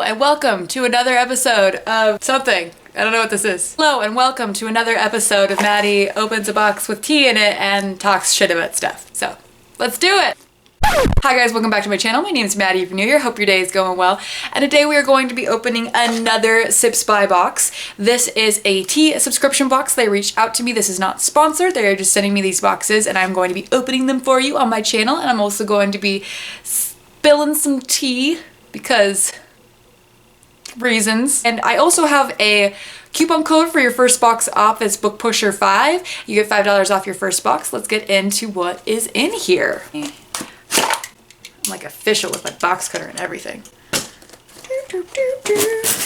and welcome to another episode of something. I don't know what this is. Hello and welcome to another episode of Maddie opens a box with tea in it and talks shit about stuff. So, let's do it! Hi guys, welcome back to my channel. My name is Maddie if you're new here. Hope your day is going well. And today we are going to be opening another Sips By box. This is a tea subscription box. They reached out to me. This is not sponsored. They are just sending me these boxes and I'm going to be opening them for you on my channel. And I'm also going to be spilling some tea because reasons. And I also have a coupon code for your first box off. It's BookPusher5. You get $5 off your first box. Let's get into what is in here. I'm like official with my box cutter and everything.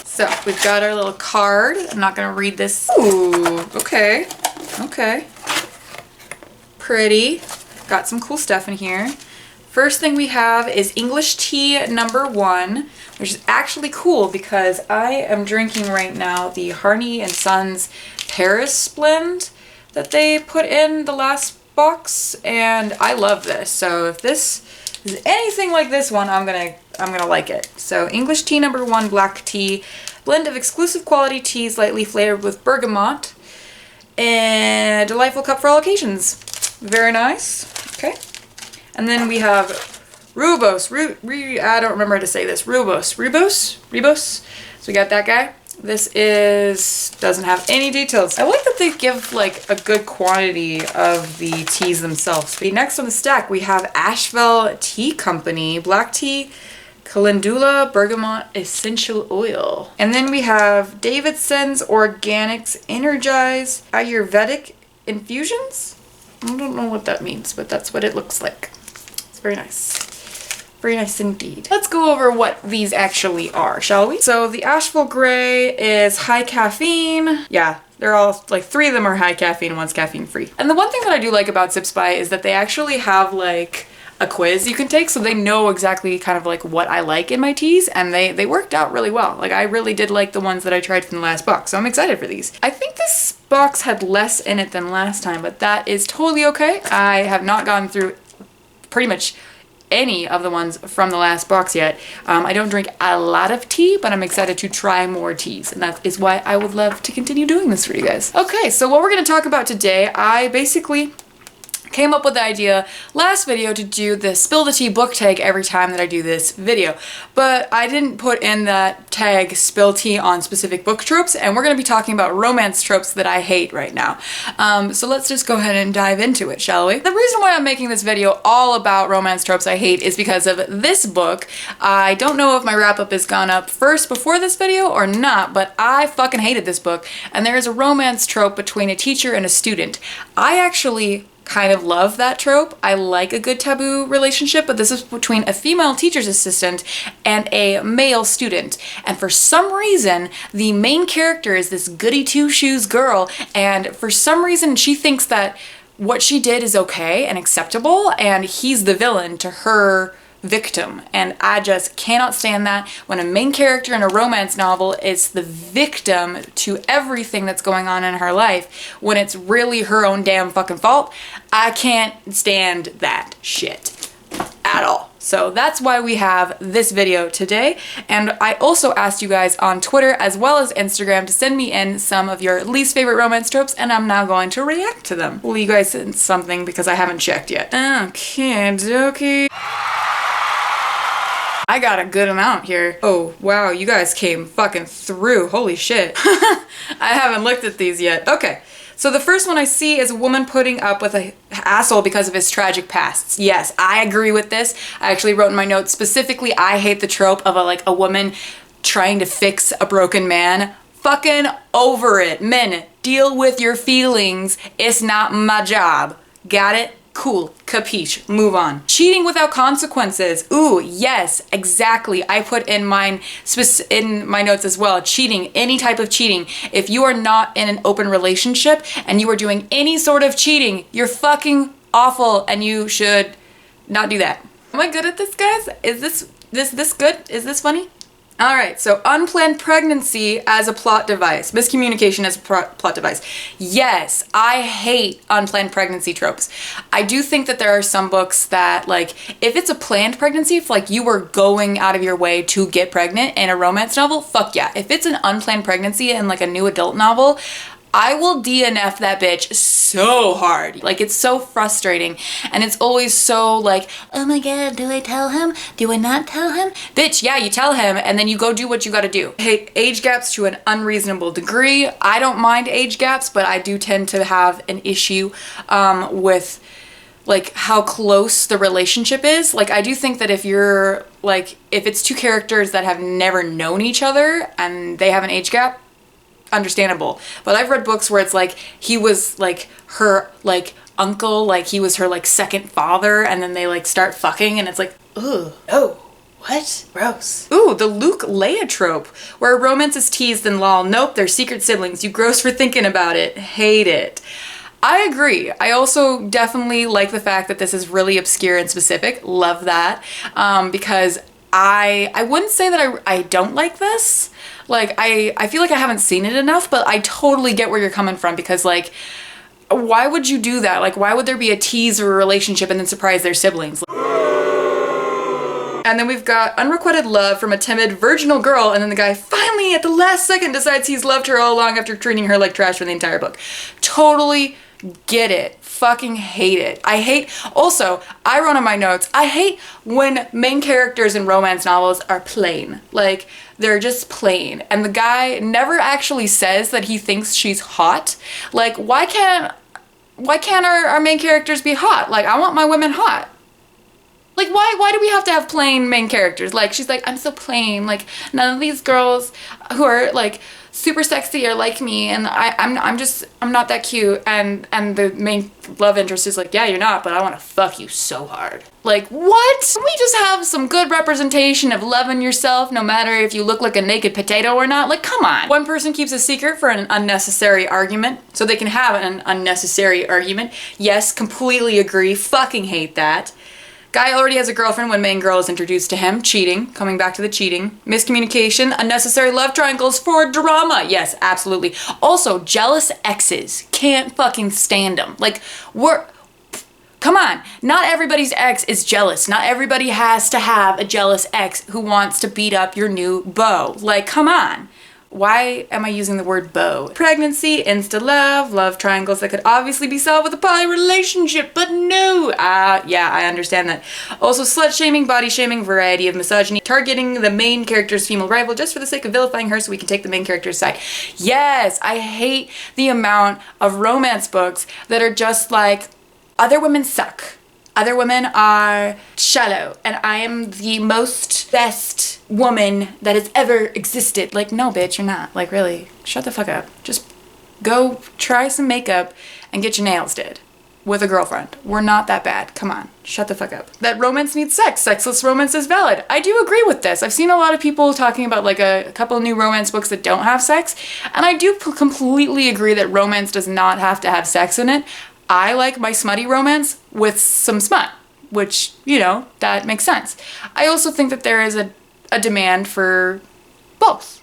So we've got our little card. I'm not gonna read this. Ooh, okay. Okay. Pretty. Got some cool stuff in here. First thing we have is English tea #1, which is actually cool because I am drinking right now the Harney and Sons Paris blend that they put in the last box, and I love this. So if this is anything like this one, I'm gonna like it. So English tea #1 black tea, blend of exclusive quality teas lightly flavored with bergamot, and delightful cup for all occasions. Very nice. Okay. And then we have ROY-BOSE. I don't remember how to say this. ROY-BOSE. So we got that guy. This doesn't have any details. I like that they give like a good quantity of the teas themselves. Next on the stack, we have Asheville Tea Company, black tea, calendula, bergamot, essential oil. And then we have Davidson's Organics Energize Ayurvedic Infusions. I don't know what that means, but that's what it looks like. It's very nice. Very nice indeed. Let's go over what these actually are, shall we? So the Asheville Grey is high caffeine. Yeah, they're all, like 3 of them are high caffeine, one's caffeine free. And the one thing that I do like about Sips By is that they actually have like a quiz you can take, so they know exactly kind of like what I like in my teas, and they worked out really well. Like I really did like the ones that I tried from the last box, so I'm excited for these. I think this box had less in it than last time, but that is totally okay. I have not gone through pretty much any of the ones from the last box yet. I don't drink a lot of tea, but I'm excited to try more teas, and that is why I would love to continue doing this for you guys. Okay, so what we're going to talk about today, I basically came up with the idea last video to do the spill the tea book tag every time that I do this video, but I didn't put in that tag spill tea on specific book tropes, and we're going to be talking about romance tropes that I hate right now. So let's just go ahead and dive into it, shall we? The reason why I'm making this video all about romance tropes I hate is because of this book. I don't know if my wrap-up has gone up first before this video or not, but I fucking hated this book, and there is a romance trope between a teacher and a student. I actually kind of love that trope. I like a good taboo relationship, but this is between a female teacher's assistant and a male student. And for some reason, the main character is this goody two-shoes girl, and for some reason she thinks that what she did is okay and acceptable, and he's the villain to her victim. And I just cannot stand that when a main character in a romance novel is the victim to everything that's going on in her life when it's really her own damn fucking fault. I can't stand that shit at all. So that's why we have this video today. And I also asked you guys on Twitter as well as Instagram to send me in some of your least favorite romance tropes, and I'm now going to react to them. Will you guys send something because I haven't checked yet? Okay, dokie. I got a good amount here. Oh, wow, you guys came fucking through. Holy shit. I haven't looked at these yet. Okay, so the first one I see is a woman putting up with an asshole because of his tragic pasts. Yes, I agree with this. I actually wrote in my notes specifically, I hate the trope of a woman trying to fix a broken man. Fucking over it. Men, deal with your feelings. It's not my job. Got it? Cool, capiche, move on. Cheating without consequences. Ooh, yes, exactly. I put in my notes as well. Cheating, any type of cheating. If you are not in an open relationship and you are doing any sort of cheating, you're fucking awful and you should not do that. Am I good at this, guys? Is this good? Is this funny? All right, so unplanned pregnancy as a plot device, miscommunication as a plot device. Yes, I hate unplanned pregnancy tropes. I do think that there are some books that, like, if it's a planned pregnancy, if like you were going out of your way to get pregnant in a romance novel, fuck yeah. If it's an unplanned pregnancy in like a new adult novel, I will DNF that bitch so hard. Like, it's so frustrating, and it's always so like, oh my god, do I tell him? Do I not tell him? Bitch, yeah, you tell him, and then you go do what you gotta do. I hate age gaps to an unreasonable degree. I don't mind age gaps, but I do tend to have an issue with like how close the relationship is. Like, I do think that if you're like, if it's two characters that have never known each other and they have an age gap, understandable. But I've read books where it's like he was like her like uncle, like he was her like second father, and then they like start fucking, and it's like, ooh, oh, what? Gross. Ooh, the Luke Leia trope, where romance is teased and lol. Nope, they're secret siblings. You gross for thinking about it. Hate it. I agree. I also definitely like the fact that this is really obscure and specific. Love that. Because I wouldn't say that I don't like this. Like, I feel like I haven't seen it enough, but I totally get where you're coming from, because like, why would you do that? Like, why would there be a tease or a relationship and then surprise their siblings? And then we've got unrequited love from a timid virginal girl, and then the guy finally at the last second decides he's loved her all along after treating her like trash for the entire book. Totally get it. Fucking hate it. Also, I wrote on my notes, I hate when main characters in romance novels are plain. Like, they're just plain. And the guy never actually says that he thinks she's hot. Like, why can't our main characters be hot? Like, I want my women hot. Like, why do we have to have plain main characters? Like, she's like, I'm so plain. Like, none of these girls who are like super sexy are like me, and I'm not that cute. And the main love interest is like, yeah, you're not, but I want to fuck you so hard. Like, what? Can we just have some good representation of loving yourself, no matter if you look like a naked potato or not? Like, come on. One person keeps a secret for an unnecessary argument, so they can have an unnecessary argument. Yes, completely agree. Fucking hate that. Guy already has a girlfriend when main girl is introduced to him. Cheating. Coming back to the cheating. Miscommunication. Unnecessary love triangles for drama. Yes, absolutely. Also, jealous exes. Can't fucking stand them. Like, come on. Not everybody's ex is jealous. Not everybody has to have a jealous ex who wants to beat up your new beau. Like, come on. Why am I using the word beau? Pregnancy, insta-love, love triangles that could obviously be solved with a poly relationship, but no! Yeah, I understand that. Also, slut-shaming, body-shaming, variety of misogyny, targeting the main character's female rival just for the sake of vilifying her so we can take the main character's side. Yes, I hate the amount of romance books that are just like, other women suck. Other women are shallow, and I am the most best woman that has ever existed. Like, no, bitch, you're not. Like, really, shut the fuck up. Just go try some makeup and get your nails did with a girlfriend. We're not that bad. Come on, shut the fuck up. That romance needs sex. Sexless romance is valid. I do agree with this. I've seen a lot of people talking about like a couple new romance books that don't have sex, and I do completely agree that romance does not have to have sex in it. I like my smutty romance with some smut, which, you know, that makes sense. I also think that there is a demand for both.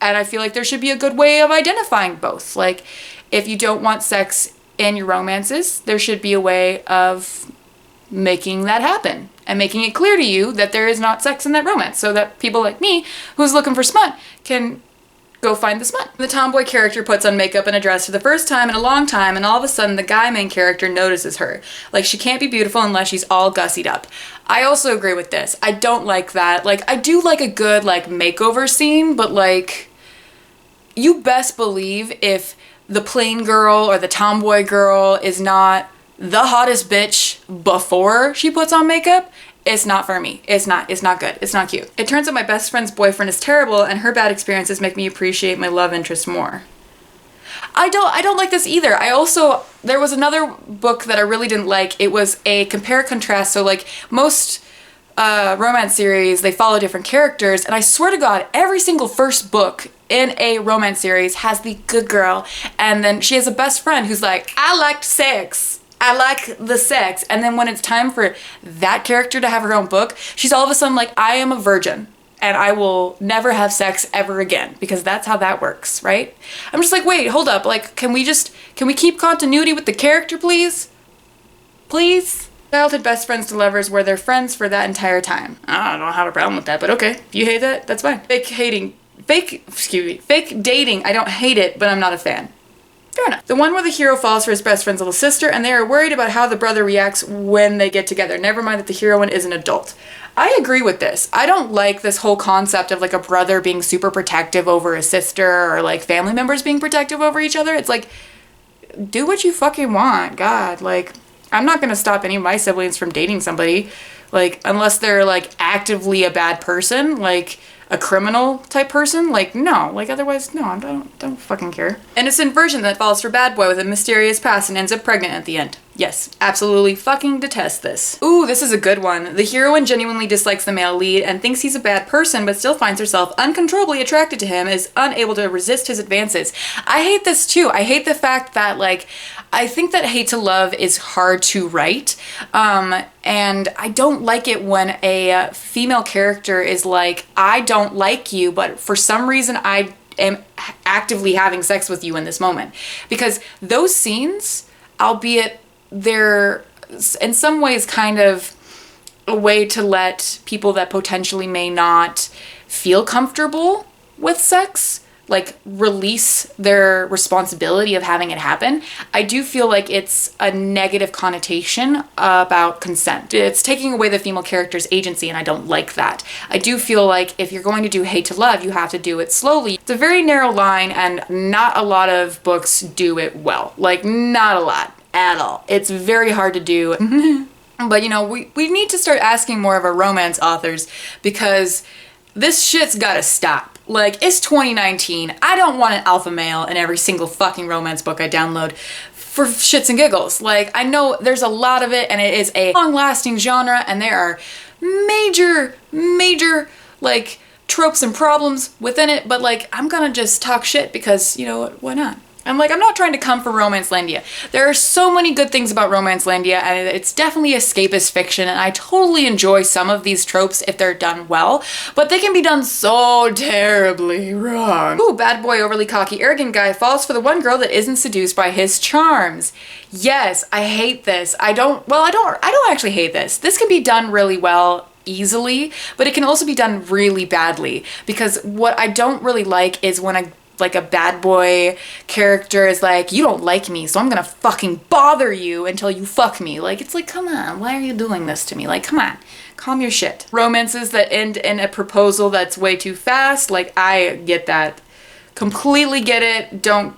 And I feel like there should be a good way of identifying both. Like, if you don't want sex in your romances, there should be a way of making that happen and making it clear to you that there is not sex in that romance, so that people like me, who's looking for smut, can go find the smut. The tomboy character puts on makeup and a dress for the first time in a long time, and all of a sudden the guy main character notices her. Like, she can't be beautiful unless she's all gussied up. I also agree with this. I don't like that. Like, I do like a good, like, makeover scene, but, like, you best believe if the plain girl or the tomboy girl is not the hottest bitch before she puts on makeup, it's not for me. It's not good. It's not cute. It turns out my best friend's boyfriend is terrible, and her bad experiences make me appreciate my love interest more. I don't like this either. There was another book that I really didn't like. It was a compare contrast. So like most romance series, they follow different characters, and I swear to God, every single first book in a romance series has the good girl, and then she has a best friend who's like, I liked sex. I like the sex. And then when it's time for that character to have her own book, she's all of a sudden like, I am a virgin. and I will never have sex ever again, because that's how that works, right? I'm just like, wait, hold up, like, can we keep continuity with the character, please? Please? Childhood best friends to lovers where they're friends for that entire time. I don't have a problem with that, but okay. If you hate that, that's fine. Fake dating, I don't hate it, but I'm not a fan. Fair enough. The one where the hero falls for his best friend's little sister and they are worried about how the brother reacts when they get together. Never mind that the heroine is an adult. I agree with this. I don't like this whole concept of like a brother being super protective over a sister or like family members being protective over each other. It's like, do what you fucking want. God, like, I'm not gonna stop any of my siblings from dating somebody, like, unless they're like actively a bad person, like a criminal type person, like, no, like, otherwise, no, I don't fucking care. Innocent virgin that falls for bad boy with a mysterious past and ends up pregnant at the end. Yes, absolutely fucking detest this. Ooh, this is a good one. The heroine genuinely dislikes the male lead and thinks he's a bad person, but still finds herself uncontrollably attracted to him, is unable to resist his advances. I hate this too. I hate the fact that, like, I think that hate to love is hard to write, and I don't like it when a female character is like, I don't like you, but for some reason I am actively having sex with you in this moment. Because those scenes, albeit they're in some ways kind of a way to let people that potentially may not feel comfortable with sex, like, release their responsibility of having it happen. I do feel like it's a negative connotation about consent. It's taking away the female character's agency, and I don't like that. I do feel like if you're going to do hate to love, you have to do it slowly. It's a very narrow line, and not a lot of books do it well. Like, not a lot at all. It's very hard to do. But, you know, we need to start asking more of our romance authors, because this shit's gotta stop. Like, it's 2019. I don't want an alpha male in every single fucking romance book I download for shits and giggles. Like, I know there's a lot of it, and it is a long-lasting genre, and there are major, like, tropes and problems within it, but, like, I'm gonna just talk shit because, you know what, why not? I'm not trying to come for Romancelandia. There are so many good things about Romancelandia, and it's definitely escapist fiction, and I totally enjoy some of these tropes if they're done well, but they can be done so terribly wrong. Ooh, bad boy, overly cocky, arrogant guy falls for the one girl that isn't seduced by his charms. Yes, I hate this. I don't actually hate this. This can be done really well, easily, but it can also be done really badly, because what I don't really like is when a bad boy character is like, you don't like me, so I'm gonna fucking bother you until you fuck me. Like, it's like, come on, why are you doing this to me? Like, come on, calm your shit. Romances that end in a proposal that's way too fast, like, I get that. Completely get it. Don't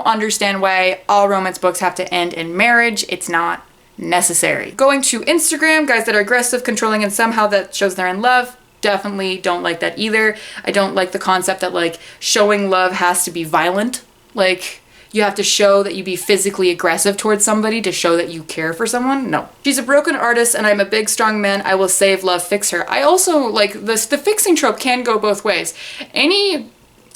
understand why all romance books have to end in marriage. It's not necessary. Going to Instagram, guys that are aggressive, controlling, and somehow that shows they're in love. Definitely don't like that either. I don't like the concept that, like, showing love has to be violent. Like, you have to show that you be physically aggressive towards somebody to show that you care for someone. No. She's a broken artist and I'm a big strong man. I will save love, fix her. I also like this. The fixing trope can go both ways. Any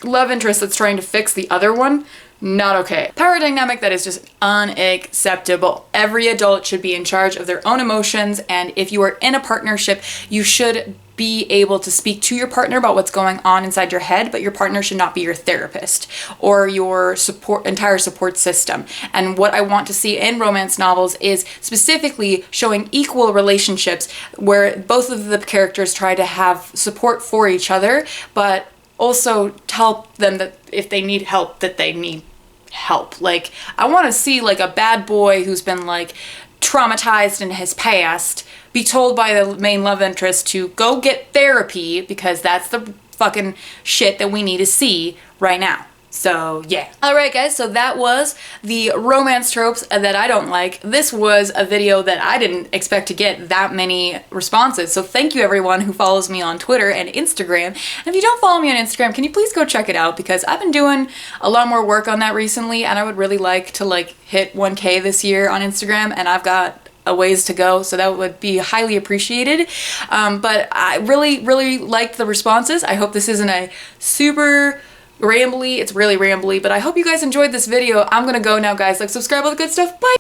love interest that's trying to fix the other one, not okay. Power dynamic that is just unacceptable. Every adult should be in charge of their own emotions, and if you are in a partnership, you should be able to speak to your partner about what's going on inside your head, but your partner should not be your therapist or your entire support system. And what I want to see in romance novels is specifically showing equal relationships where both of the characters try to have support for each other, but also help them that if they need help, that they need help. Like, I want to see, like, a bad boy who's been, like, traumatized in his past be told by the main love interest to go get therapy, because that's the fucking shit that we need to see right now. So yeah. Alright guys, so that was the romance tropes that I don't like. This was a video that I didn't expect to get that many responses. So thank you everyone who follows me on Twitter and Instagram. And if you don't follow me on Instagram, can you please go check it out, because I've been doing a lot more work on that recently, and I would really like to, like, hit 1K this year on Instagram, and I've got a ways to go, so that would be highly appreciated. But I really liked the responses. I hope this isn't a super rambly, it's really rambly, but I hope you guys enjoyed this video. I'm gonna go now guys, like, subscribe, all the good stuff, bye!